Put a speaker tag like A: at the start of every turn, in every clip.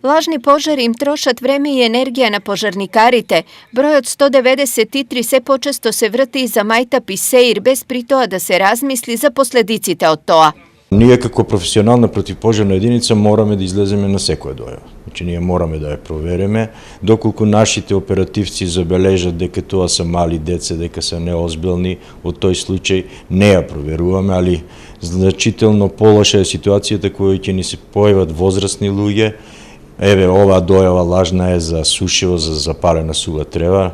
A: Lažni požari im trošat vreme i energija na požarnikarite. Broj od 193 se počesto se vrti za majtap i seir bez pritoa da se razmisli za posledicите od toa.
B: Ние како професионална противпожарна единица мораме да излеземе на секоја дојава. Значи ние мораме да ја провериме, доколку нашите оперативци забележат дека тоа се мали деца, дека се неозбилни, од тој случај не ја проверуваме, али значително полоша е ситуацијата која ќе ни се појават возрастни луѓе. Еве, оваа дојава лажна е за сушево, за запалена сува трева.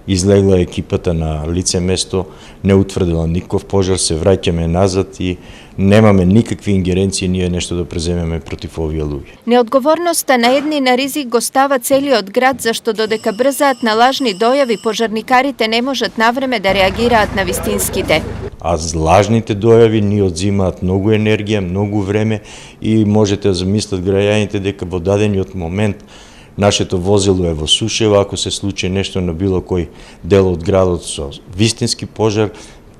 B: Излегла екипата на лице место, не утврдила никаков пожар, се враќаме назад и немаме никакви ингеренции ние нешто да преземеме против овие луѓе.
A: Неодговорноста на едни на ризик го става целиот град, зашто додека брзаат на лажни дојави, пожарникарите не можат навреме да реагираат на вистинските.
B: А лажните дојави ни одзимаат многу енергија, многу време и можете да замислат граѓаните дека во дадениот момент нашето возило е во сушево, ако се случи нешто на било кој дел од градот со вистински пожар,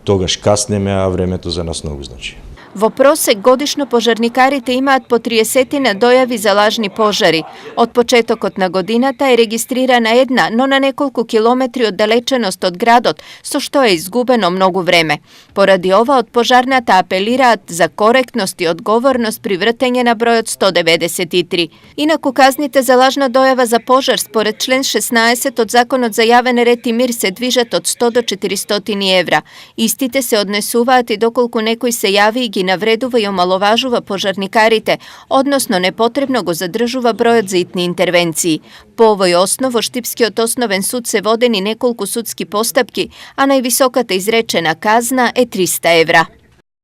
B: тогаш каснеме, а времето за нас многу значи.
A: Во просек годишно пожарникарите имаат по 30 дојави за лажни пожари. Од почетокот на годината е регистрирана една, но на неколку километри оддалеченост од градот, со што е изгубено многу време. Поради ова од пожарната апелираат за коректност и одговорност при вртење на бројот 193. Инаку казните за лажна дојава за пожар според член 16 од Законот за јавен ред и мир се движат од 100 до 400 евра. Истите се однесуваат и доколку некој се јави и ги навредува и омаловажува пожарникарите, односно непотребно го задржува бројот за итни интервенции. По овој основ, во Штипскиот основен суд се водени неколку судски постапки, а највисоката изречена казна е 300 евра.